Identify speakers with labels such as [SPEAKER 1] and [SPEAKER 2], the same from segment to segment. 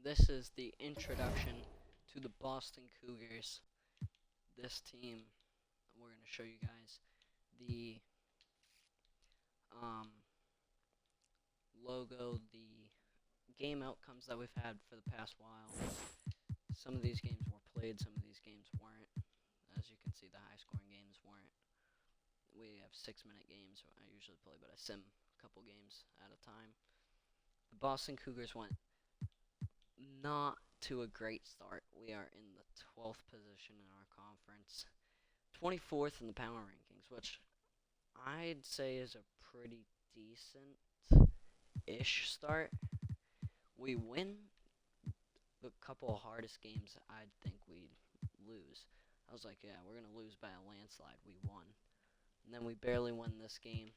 [SPEAKER 1] this is the introduction to the Boston Cougars. This team, we're going to show you guys the logo, the game outcomes that we've had for the past while. Some of these games were played, some of these games weren't. As you can see, the high-scoring games weren't. We have 6-minute games I usually play, but I sim a couple games at a time. The Boston Cougars went not to a great start. We are in the 12th position in our conference, 24th in the power rankings, which I'd say is a pretty decent-ish start. We win the couple of hardest games I'd think we'd lose. I was like, yeah, we're going to lose by a landslide. We won. And then we barely won this game.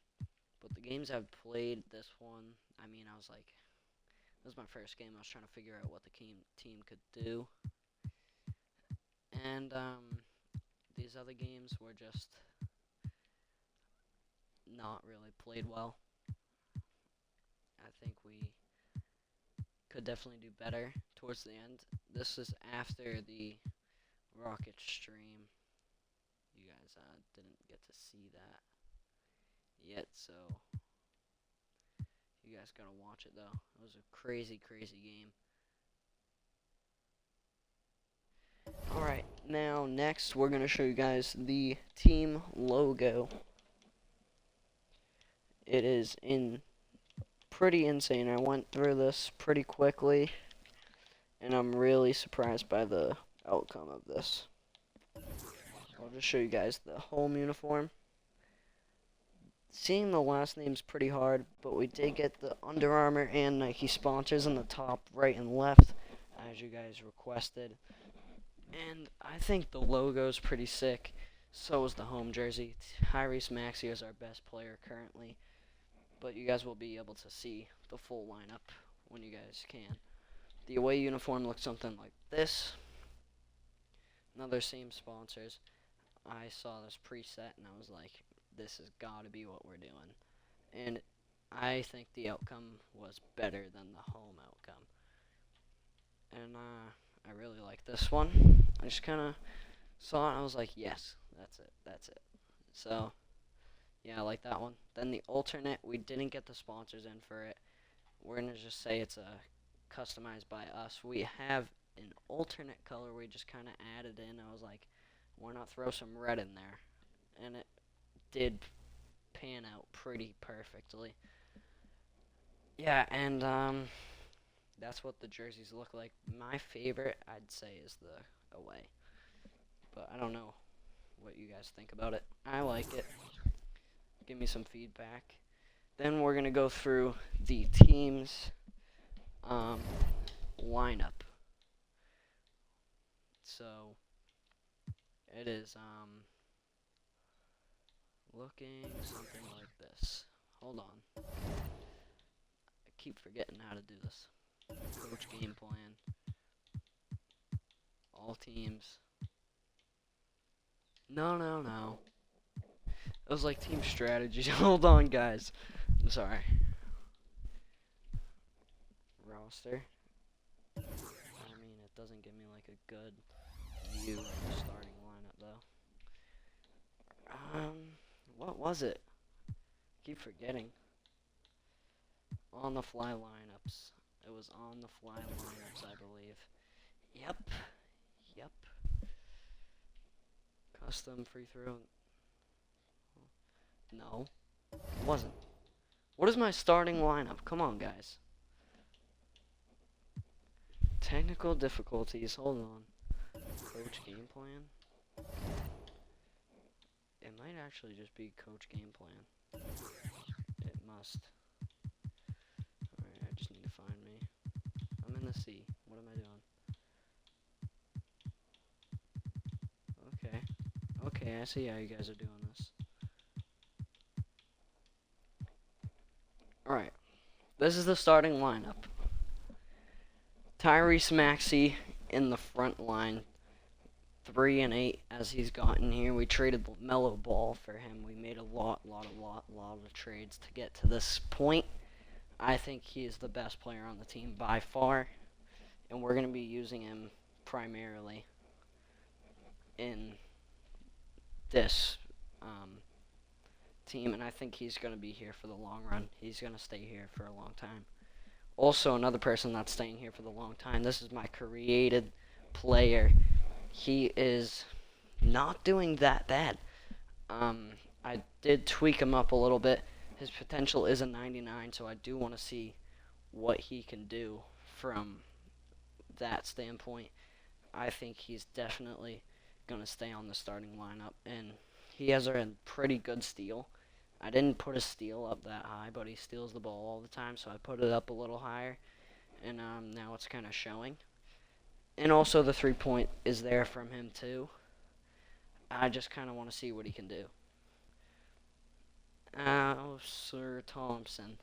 [SPEAKER 1] But the games I've played, this one, I mean, I was like, this was my first game. I was trying to figure out what the team could do. And these other games were just not really played well. I think we could definitely do better towards the end. This is after the rocket stream. You guys didn't get to see that yet, so you guys gotta watch it though. It was a crazy game. Alright, now next we're gonna show you guys the team logo. It is pretty insane. I went through this pretty quickly, and I'm really surprised by the outcome of this. I'll just show you guys the home uniform. Seeing the last name's pretty hard, but we did get the Under Armour and Nike sponsors in the top right and left, as you guys requested. And I think the logo's pretty sick. So is the home jersey. Tyrese Maxey is our best player currently, but you guys will be able to see the full lineup when you guys can. The away uniform looks something like this. Another same sponsors. I saw this preset and I was like, this has got to be what we're doing. And I think the outcome was better than the home outcome. And I really like this one. I just kind of saw it and I was like, yes, that's it. So, yeah, I like that one. Then the alternate, we didn't get the sponsors in for it. We're going to just say it's customized by us. We have an alternate color we just kind of added in. I was like, why not throw some red in there? And it did pan out pretty perfectly. Yeah, and that's what the jerseys look like. My favorite, I'd say, is the away. But I don't know what you guys think about it. I like it. Give me some feedback. Then we're going to go through the team's lineup. So it is looking something like this. Hold on. I keep forgetting how to do this. Coach game plan. All teams. No. It was like team strategy. Hold on, guys. I'm sorry. Roster. I mean, it doesn't give me like a good view of the starting lineup, though. What was it? Keep forgetting. On the fly lineups. It was on the fly lineups, I believe. Yep. Custom free throw. No, it wasn't. What is my starting lineup? Come on, guys. Technical difficulties. Hold on. Coach game plan. It might actually just be coach game plan. It must. Alright, I just need to find me. I'm in the C. What am I doing? Okay, I see how you guys are doing this. Alright. This is the starting lineup. Tyrese Maxey in the front line. 3 and 8 as he's gotten here. We traded Mellow Ball for him. We made a lot of trades to get to this point. I think he is the best player on the team by far. and we're going to be using him primarily in this team, and I think he's going to be here for the long run. He's going to stay here for a long time. Also, another person that's staying here for the long time, this is my created player. He is not doing that bad. I did tweak him up a little bit. His potential is a 99, so I do want to see what he can do from that standpoint. I think he's definitely going to stay on the starting lineup, and he has a pretty good steal. I didn't put his steal up that high, but he steals the ball all the time, so I put it up a little higher, and now it's kind of showing. And also the 3-point is there from him too. I just kind of want to see what he can do. Sir Thompson.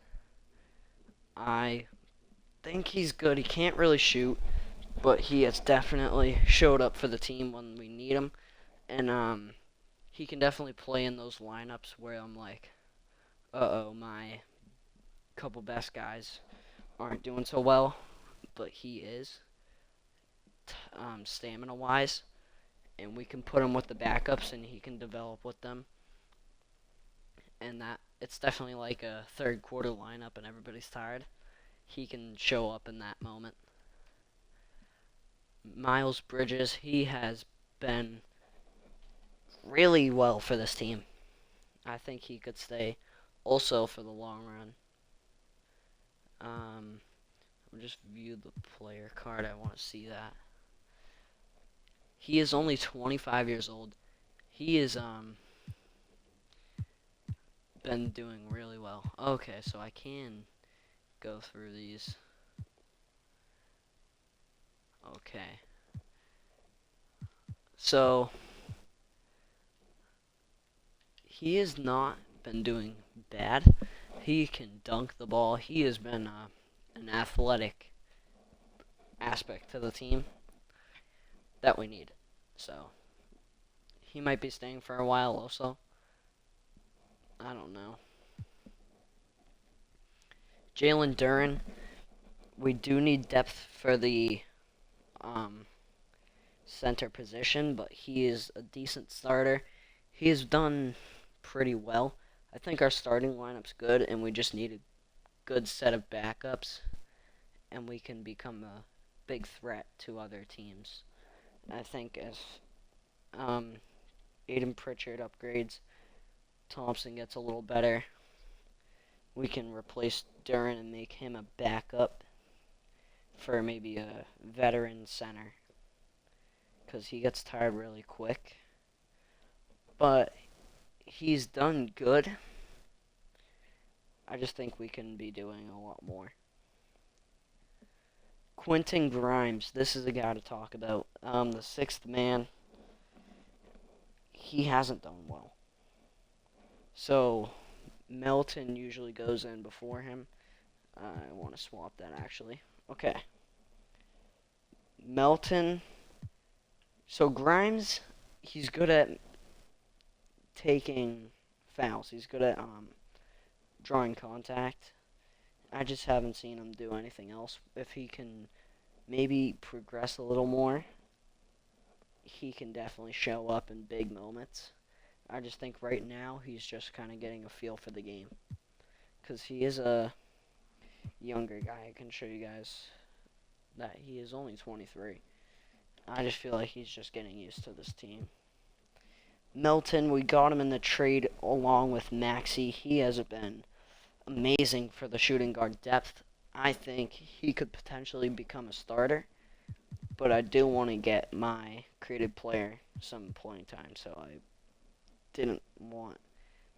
[SPEAKER 1] I think he's good. He can't really shoot, but he has definitely showed up for the team when we need him. And he can definitely play in those lineups where I'm like, my couple best guys aren't doing so well, but he is, stamina-wise, and we can put him with the backups, and he can develop with them. And that it's definitely like a third quarter lineup, and everybody's tired. He can show up in that moment. Miles Bridges, he has been really well for this team. I think he could stay also for the long run. I'll just view the player card. I want to see that. He is only 25 years old. He is been doing really well. Okay, so I can go through these. Okay. So he has not been doing bad. He can dunk the ball. He has been an athletic aspect to the team that we need. So he might be staying for a while also. I don't know. Jalen Duren, we do need depth for the center position, but he is a decent starter. He has done pretty well. I think our starting lineup's good, and we just need a good set of backups, and we can become a big threat to other teams. I think as Aiden Pritchard upgrades, Thompson gets a little better, we can replace Duren and make him a backup for maybe a veteran center, because he gets tired really quick. But he's done good. I just think we can be doing a lot more. Quentin Grimes, this is a guy to talk about. The sixth man, he hasn't done well. So Melton usually goes in before him. I want to swap that actually. Okay. Melton. So Grimes, he's good at taking fouls. He's good at drawing contact. I just haven't seen him do anything else. If he can maybe progress a little more, he can definitely show up in big moments. I just think right now he's just kind of getting a feel for the game, because he is a younger guy. I can show you guys that he is only 23. I just feel like he's just getting used to this team. Melton, we got him in the trade along with Maxey. He has been amazing for the shooting guard depth. I think he could potentially become a starter, but I do want to get my created player some playing time, so I didn't want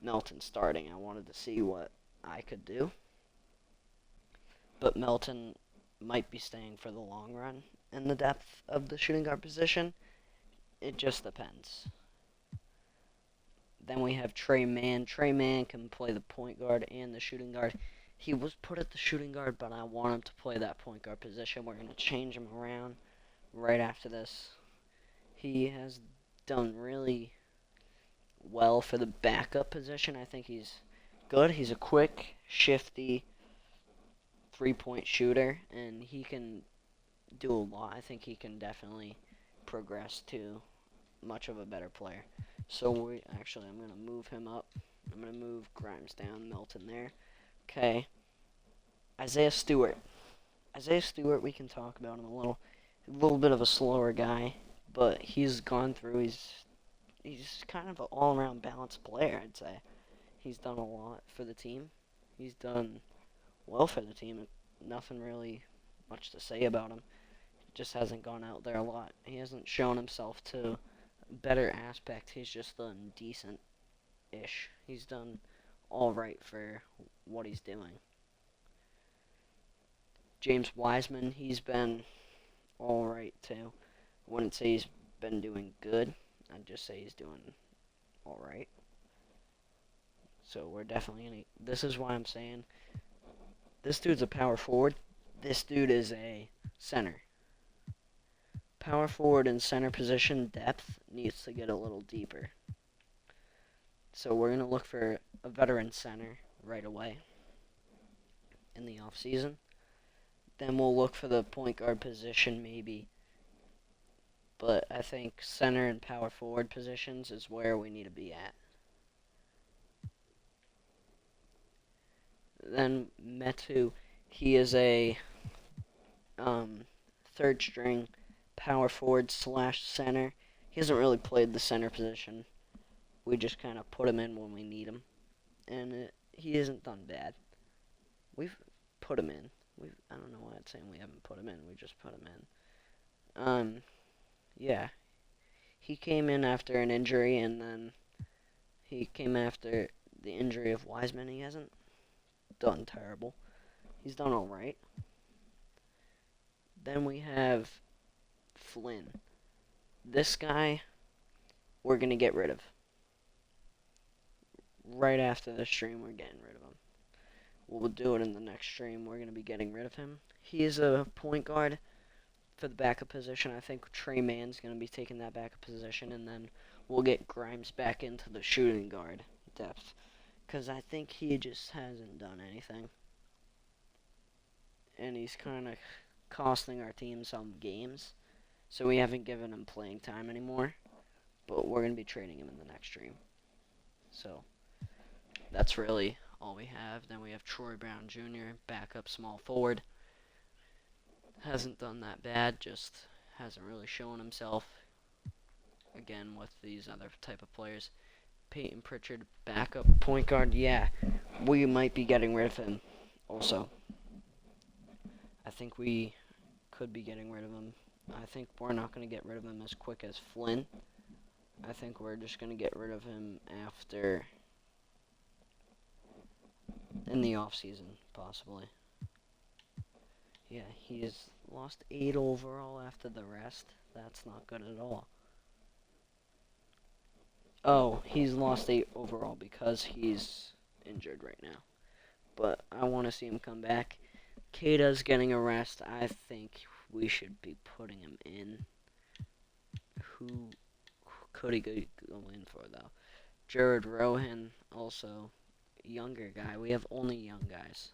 [SPEAKER 1] Melton starting. I wanted to see what I could do. But Melton might be staying for the long run in the depth of the shooting guard position. It just depends. Then we have Trey Mann. Trey Mann can play the point guard and the shooting guard. He was put at the shooting guard, but I want him to play that point guard position. We're going to change him around right after this. He has done really well for the backup position. I think he's good. He's a quick, shifty, three-point shooter, and he can do a lot. I think he can definitely progress to much of a better player. So I'm gonna move him up. I'm gonna move Grimes down, Melton there. Okay, Isaiah Stewart. Isaiah Stewart, we can talk about him a little bit of a slower guy, but he's gone through. He's kind of an all-around balanced player, I'd say. He's done a lot for the team. He's done well for the team. Nothing really much to say about him. Just hasn't gone out there a lot. He hasn't shown himself to a better aspect. He's just done decent-ish. He's done all right for what he's doing. James Wiseman, he's been all right too. I wouldn't say he's been doing good. I'd just say he's doing all right. So we're definitely gonna. This is why I'm saying this dude's a power forward. This dude is a center. Power forward and center position depth needs to get a little deeper. So we're gonna look for a veteran center right away in the off season. Then we'll look for the point guard position maybe. But I think center and power forward positions is where we need to be at. Then Metu, he is a third string power forward slash center. He hasn't really played the center position. We just kind of put him in when we need him, and he hasn't done bad. We've put him in. I don't know why I'm saying we haven't put him in. We just put him in. Yeah, he came in after an injury, and then he came after the injury of Wiseman. He hasn't done terrible. He's done all right. Then we have Flynn. This guy, we're going to get rid of. Right after the stream, we're getting rid of him. We'll do it in the next stream. We're going to be getting rid of him. He is a point guard for the backup position. I think Trey Mann's going to be taking that backup position, and then we'll get Grimes back into the shooting guard depth. Because I think he just hasn't done anything. And he's kind of costing our team some games. So we haven't given him playing time anymore. But we're going to be trading him in the next stream. So that's really all we have. Then we have Troy Brown Jr., backup small forward. Hasn't done that bad, just hasn't really shown himself. Again, with these other type of players. Peyton Pritchard, backup point guard. Yeah, we might be getting rid of him also. I think we could be getting rid of him. I think we're not going to get rid of him as quick as Flynn. I think we're just going to get rid of him after in the off season, possibly. Yeah, he has lost 8 overall after the rest. That's not good at all. Oh, he's lost 8 overall because he's injured right now. But I want to see him come back. Kata's getting a rest. I think we should be putting him in. Who could he go in for, though? Jared Rohan, also younger guy. We have only young guys.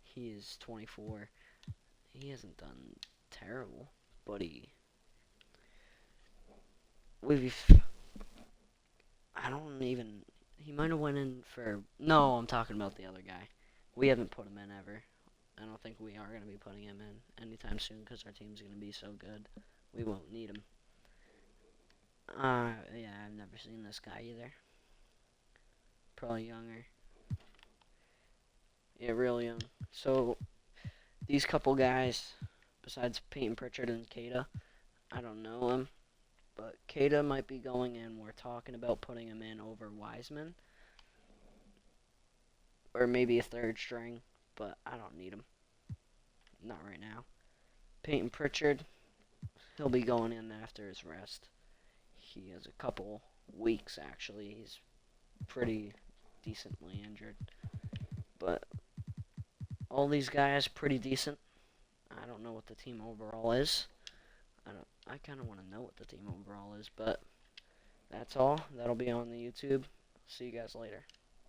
[SPEAKER 1] He is 24. He hasn't done terrible, but he might have went in for, no, I'm talking about the other guy. We haven't put him in ever. I don't think we are going to be putting him in anytime soon because our team's going to be so good. We won't need him. Yeah, I've never seen this guy either. Probably younger. Yeah, real young. So, these couple guys, besides Peyton Pritchard and Kata, I don't know him. But Kata might be going in. We're talking about putting him in over Wiseman. Or maybe a third string. But I don't need him. Not right now. Peyton Pritchard, he'll be going in after his rest. He has a couple weeks, actually. He's pretty decently injured. But all these guys pretty decent. I don't know what the team overall is. I kind of want to know what the team overall is, but that's all. That'll be on the YouTube. See you guys later.